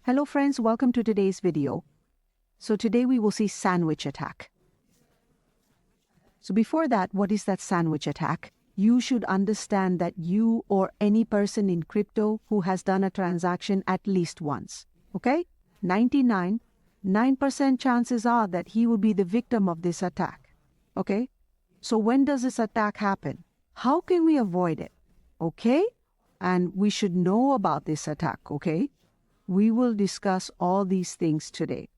Hello friends, welcome to today's video. So today we will see sandwich attack. So before that, what is that sandwich attack? You should understand that you or any person in crypto who has done a transaction at least once, okay? 99.9% chances are that he will be the victim of this attack, okay? So when does this attack happen? How can we avoid it, okay? And we should know about this attack, okay? We will discuss all these things today.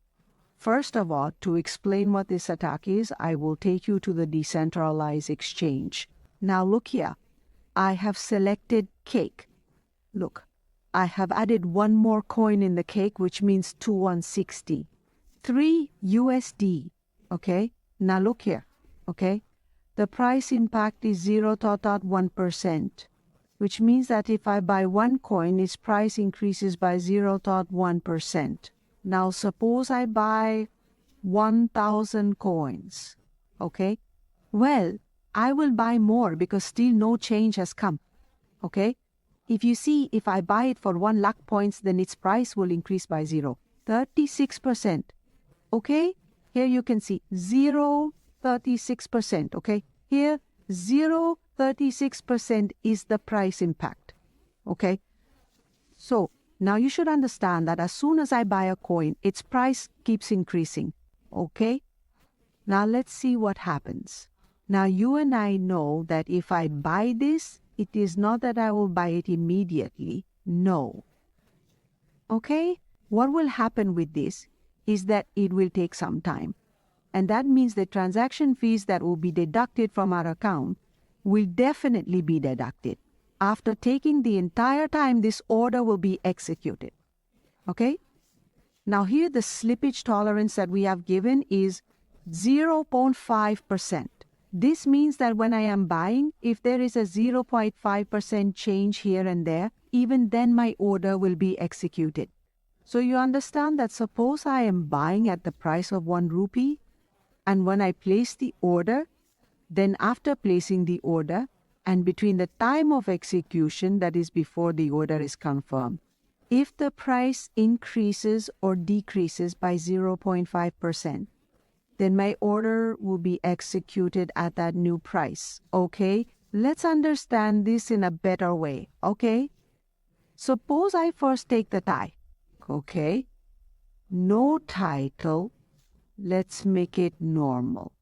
First of all, to explain what this attack is, I will take you to the decentralized exchange. Now look here, I have selected cake. Look, I have added one more coin in the cake, which means 2160. 3 USD, okay? Now look here, okay? The price impact is 0.1%, which means that if I buy one coin, its price increases by 0.1%. Now suppose I buy 1,000 coins, okay? Well, I will buy more because still no change has come, okay? If you see, if I buy it for 1 lakh points, then its price will increase by 36%, okay? Here you can see 36%, okay? Here, 36% is the price impact, okay? So, now you should understand that as soon as I buy a coin, its price keeps increasing, okay? Now let's see what happens. Now you and I know that if I buy this, it is not that I will buy it immediately, no. Okay? What will happen with this is that it will take some time. And that means the transaction fees that will be deducted from our account will definitely be deducted after taking the entire time this order will be executed. Okay? Now here the slippage tolerance that we have given is 0.5%. This means that when I am buying, if there is a 0.5% change here and there, even then my order will be executed. So you understand that suppose I am buying at the price of 1 rupee, and when I place the order, then after placing the order, and between the time of execution, that is before the order is confirmed, if the price increases or decreases by 0.5%, then my order will be executed at that new price, okay? Let's understand this in a better way, okay? Suppose I first take the tie, okay? No title, let's make it normal.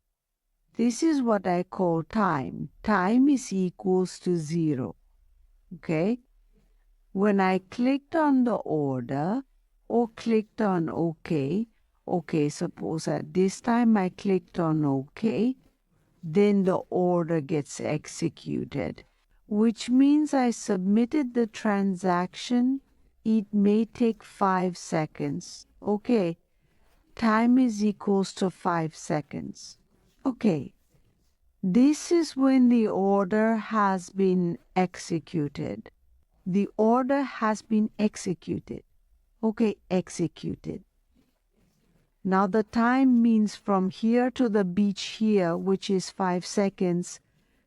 This is what I call time. Time is equals to 0, okay? When I clicked on the order or clicked on OK, okay, suppose at this time I clicked on OK, then the order gets executed, which means I submitted the transaction. It may take 5 seconds, okay? Time is equals to 5 seconds. Okay, this is when the order has been executed. The order has been executed. Okay, executed. Now the time means from here to the beach here, which is 5 seconds.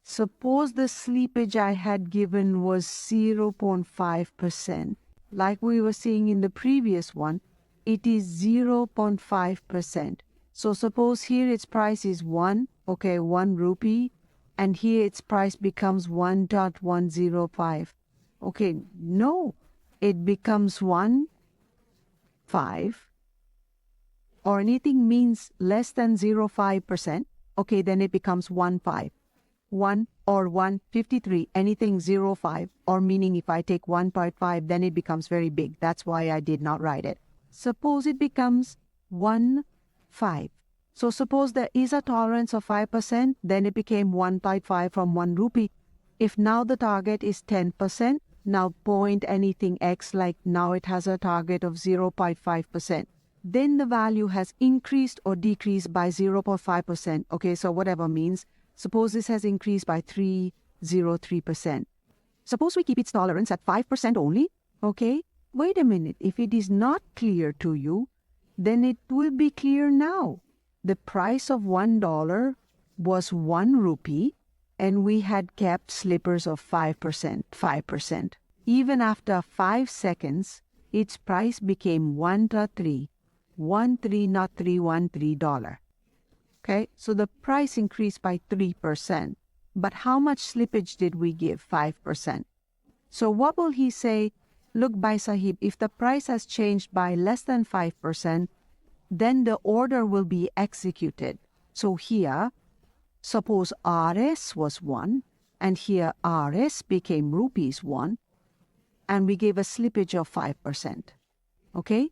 Suppose the slippage I had given was 0.5%. Like we were seeing in the previous one, it is 0.5%. So suppose here its price is 1 rupee, and here its price becomes 1.105. Okay, no, it becomes 1.5, or anything means less than 0.5%. Okay, then it becomes 1.5. 1 or 1.53, anything 0.5, or meaning if I take 1.5, then it becomes very big. That's why I did not write it. Suppose it becomes 1.5. So suppose there is a tolerance of 5%, then it became 1.5 from 1 rupee. If now the target is 10%, now point anything X, like now it has a target of 0.5%. Then the value has increased or decreased by 0.5%. Okay, so whatever means, suppose this has increased by 303%. Suppose we keep its tolerance at 5% only. Okay, wait a minute. If it is not clear to you, then it will be clear now. The price of $1 was 1 rupee, and we had kept slippers of 5%. Even after 5 seconds, its price became $1.313 Okay, so the price increased by 3%. But how much slippage did we give? 5%. So what will he say? Look, Bhai Sahib, if the price has changed by less than 5%, then the order will be executed. So here, suppose RS was 1, and here RS became rupees 1, and we gave a slippage of 5%. Okay?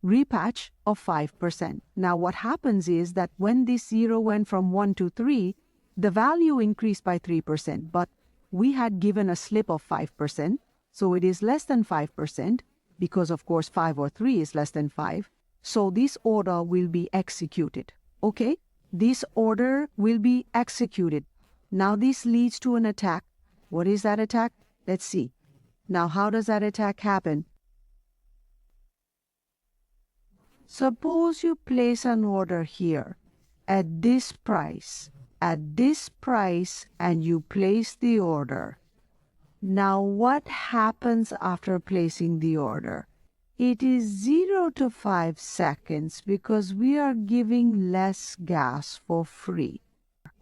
Repatch of 5%. Now what happens is that when this 0 went from 1 to 3, the value increased by 3%, but we had given a slip of 5%, so it is less than 5%, because of course 5 or 3 is less than 5. So this order will be executed. Okay? This order will be executed. Now this leads to an attack. What is that attack? Let's see. Now how does that attack happen? Suppose you place an order here at this price, and you place the order. Now what happens after placing the order? It is 0 to 5 seconds because we are giving less gas for free.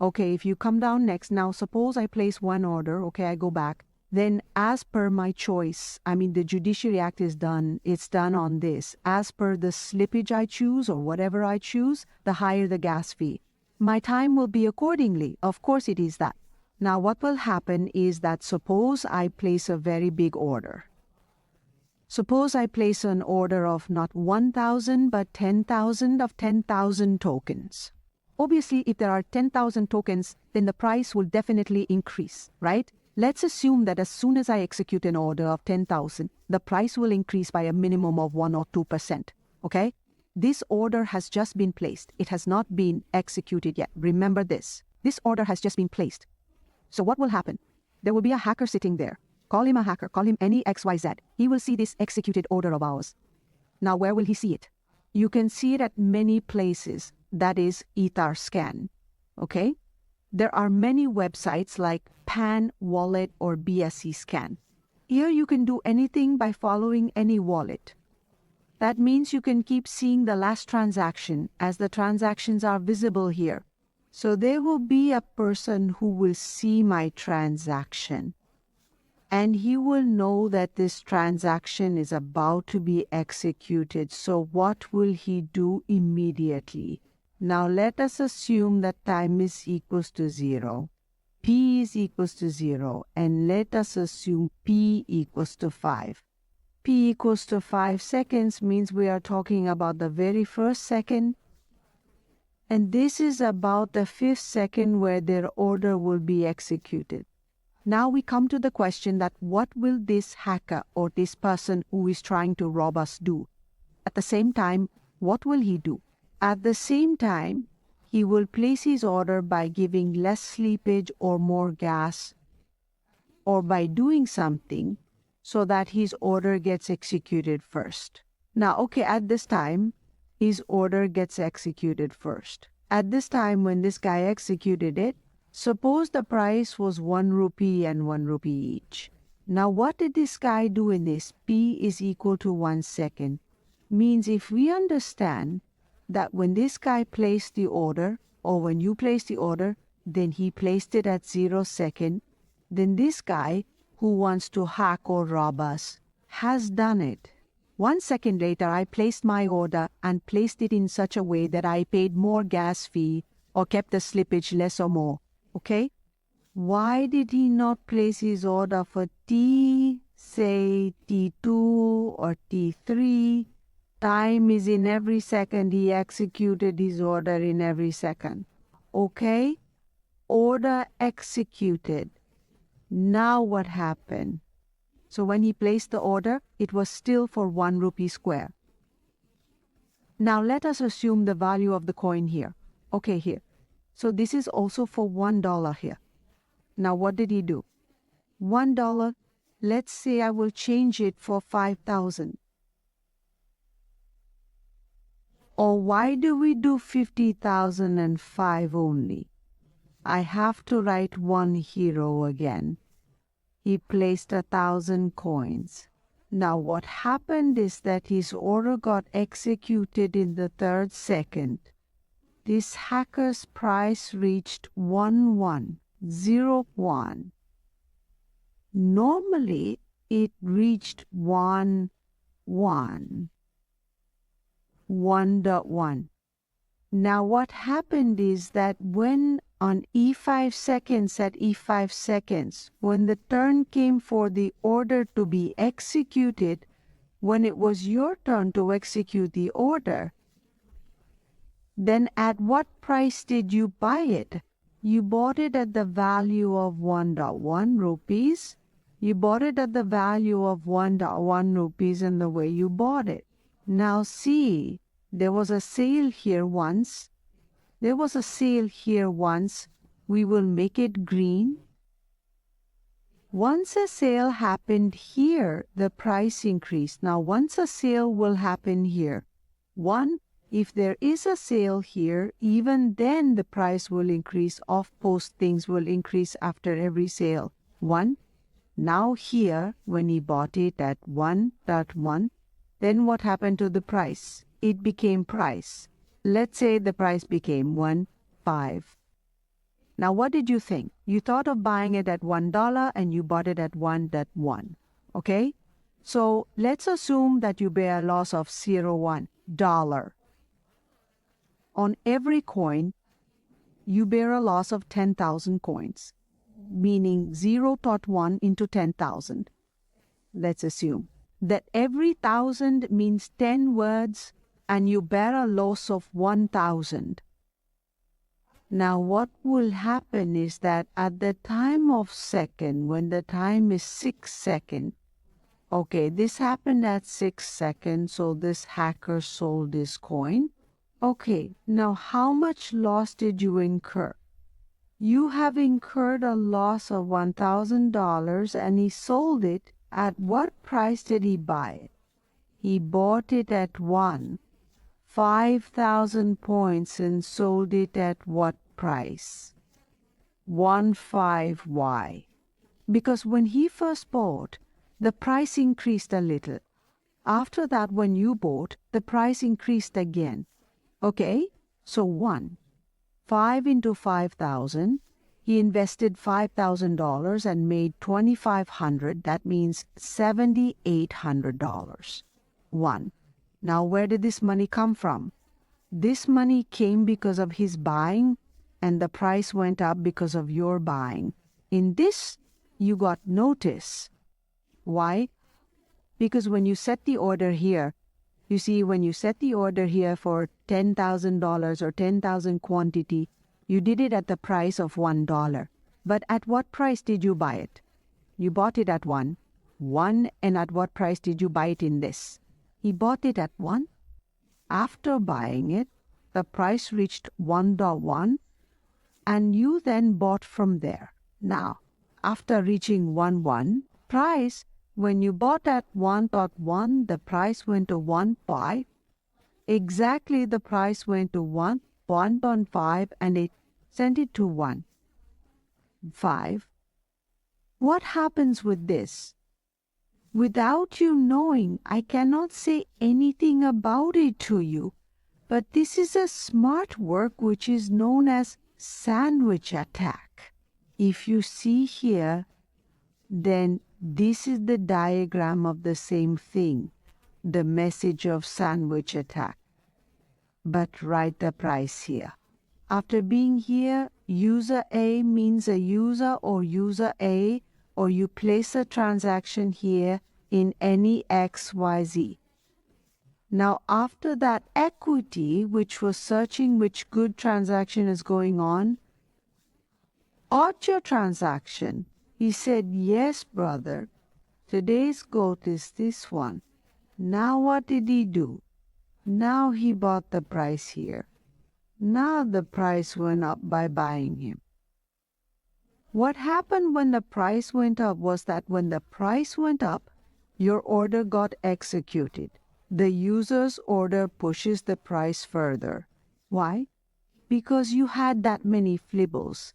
Okay, if you come down next, now suppose I place one order, okay, I go back. Then as per my choice, the Judiciary Act is done, it's done on this. As per the slippage I choose or whatever I choose, the higher the gas fee. My time will be accordingly. Of course it is that. Now what will happen is that suppose I place a very big order. Suppose I place an order of not 1,000 but 10,000 of 10,000 tokens. Obviously, if there are 10,000 tokens, then the price will definitely increase, right? Let's assume that as soon as I execute an order of 10,000, the price will increase by a minimum of 1 or 2%, okay? This order has just been placed. It has not been executed yet. Remember this. This order has just been placed. So what will happen? There will be a hacker sitting there. Call him a hacker. Call him any XYZ. He will see this executed order of ours. Now, where will he see it? You can see it at many places. That is Etherscan, okay? There are many websites like Pan, Wallet, or BSC Scan. Here you can do anything by following any wallet. That means you can keep seeing the last transaction as the transactions are visible here. So there will be a person who will see my transaction, and he will know that this transaction is about to be executed. So what will he do immediately? Now let us assume that time is equals to 0. P is equals to 0, and let us assume P equals to 5. P equals to 5 seconds means we are talking about the very first second, and this is about the 5th second where their order will be executed. Now we come to the question that what will this hacker or this person who is trying to rob us do? At the same time, what will he do? At the same time, he will place his order by giving less slippage or more gas, or by doing something so that his order gets executed first. Now, okay, at this time, his order gets executed first. At this time, when this guy executed it, suppose the price was 1 rupee and 1 rupee each. Now, what did this guy do in this? P is equal to 1 second. Means if we understand that when this guy placed the order, or when you placed the order, then he placed it at 0 second, then this guy who wants to hack or rob us has done it. 1 second later, I placed my order and placed it in such a way that I paid more gas fee or kept the slippage less or more. Okay? Why did he not place his order for T, say T2 or T3? Time is in every second. He executed his order in every second. Okay? Order executed. Now what happened? So when he placed the order, it was still for 1 rupee square. Now let us assume the value of the coin here. Okay, here. So this is also for $1 here. Now what did he do? $1, let's say I will change it for 5,000. Or why do we do 50,005 only? I have to write one hero again. He placed 1,000 coins. Now what happened is that his order got executed in the 3rd second. This hacker's price reached 1101. Normally it reached 1.1. Now what happened is that when on E5 seconds, at E5 seconds, when the turn came for the order to be executed, when it was your turn to execute the order, then at what price did you buy it? You bought it at the value of 1.1 rupees. You bought it at the value of 1.1 rupees in the way you bought it. Now see, there was a sale here once. There was a sale here once. We will make it green. Once a sale happened here, the price increased. Now once a sale will happen here. One, if there is a sale here, even then the price will increase. Off-post things will increase after every sale. 1. Now here, when he bought it at 1.1, then what happened to the price? It became price. Let's say the price became 1.5. Now what did you think? You thought of buying it at $1 and you bought it at 1.1. Okay? So let's assume that you bear a loss of $0.1. On every coin, you bear a loss of 10,000 coins, meaning 0.1 into 10,000. Let's assume that every 1,000 means 10 words and you bear a loss of 1,000. Now what will happen is that at the time of second, when the time is 6 seconds, okay, this happened at 6 seconds, so this hacker sold this coin. Okay, now how much loss did you incur? You have incurred a loss of $1,000 and he sold it. At what price did he buy it? He bought it at 5,000 points and sold it at what price? 1.5. Why? Because when he first bought, the price increased a little. After that, when you bought, the price increased again. Okay, so 5 into 5,000, he invested $5,000 and made 2,500. That means $7,800. 1. Now where did this money come from? This money came because of his buying and the price went up because of your buying. In this, you got notice. Why? Because when you set the order here, you see, when you set the order here for $10,000 or 10,000 quantity, you did it at the price of $1. But at what price did you buy it? You bought it at 1. And at what price did you buy it in this? He bought it at 1. After buying it, the price reached 1.1 and you then bought from there. Now, after reaching 1.1 price, when you bought at 1.1, the price went to 1.5. Exactly, the price went to 1.5 and it sent it to 1.5. What happens with this? Without you knowing, I cannot say anything about it to you. But this is a smart work which is known as sandwich attack. If you see here, then this is the diagram of the same thing, the message of sandwich attack. But write the price here. After being here, user A means a user or user A, or you place a transaction here in any XYZ. Now after that equity, which was searching which good transaction is going on, ought your transaction. He said, yes, brother, today's goat is this one. Now what did he do? Now he bought the price here. Now the price went up by buying him. What happened when the price went up was that when the price went up, your order got executed. The user's order pushes the price further. Why? Because you had that many flibbles.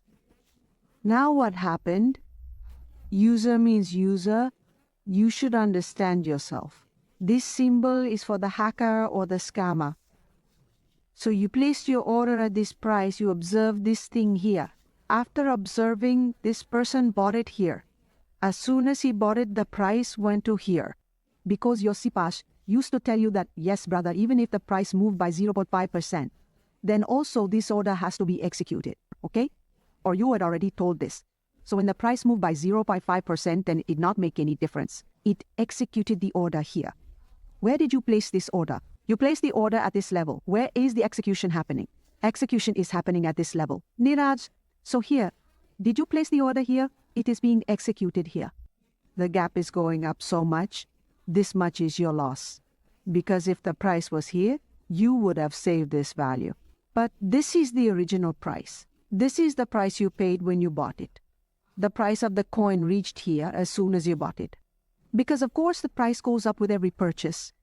Now what happened? User means user. You should understand yourself. This symbol is for the hacker or the scammer. So you placed your order at this price, you observe this thing here. After observing, this person bought it here. As soon as he bought it, the price went to here. Because your CPAS used to tell you that, yes, brother, even if the price moved by 0.5%, then also this order has to be executed, okay? Or you had already told this. So when the price moved by 0.5%, then it did not make any difference. It executed the order here. Where did you place this order? You placed the order at this level. Where is the execution happening? Execution is happening at this level. Niraj, so here, did you place the order here? It is being executed here. The gap is going up so much. This much is your loss. Because if the price was here, you would have saved this value. But this is the original price. This is the price you paid when you bought it. The price of the coin reached here as soon as you bought it. Because of course the price goes up with every purchase.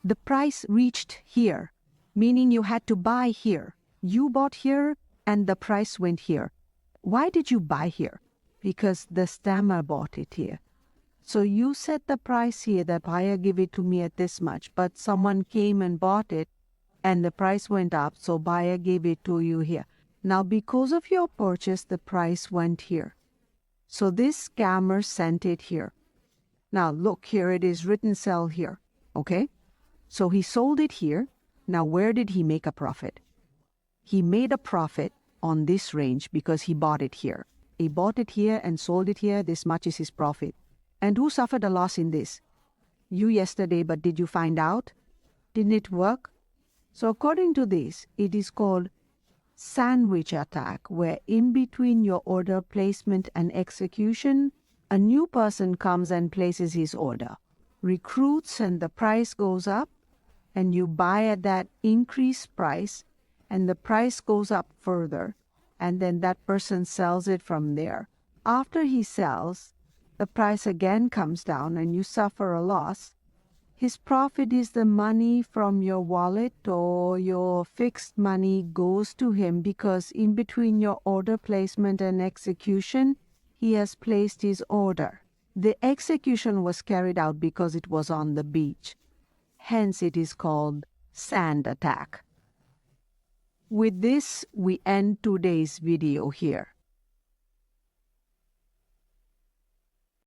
The price reached here, meaning you had to buy here. You bought here and the price went here. Why did you buy here? Because the scammer bought it here. So you set the price here, the buyer give it to me at this much, but someone came and bought it and the price went up, so buyer gave it to you here. Now because of your purchase, the price went here. So this scammer sent it here. Now look, here it is written sell here, okay? So he sold it here. Now where did he make a profit? He made a profit on this range because he bought it here. He bought it here and sold it here. This much is his profit. And who suffered a loss in this? You yesterday, but did you find out? Didn't it work? So according to this, it is called sandwich attack, where in between your order placement and execution, a new person comes and places his order, recruits, and the price goes up, and you buy at that increased price, and the price goes up further, and then that person sells it from there. After he sells, the price again comes down and you suffer a loss. His profit is the money from your wallet or your fixed money goes to him because in between your order placement and execution, he has placed his order. The execution was carried out because it was on the beach. Hence it is called sand attack. With this, we end today's video here.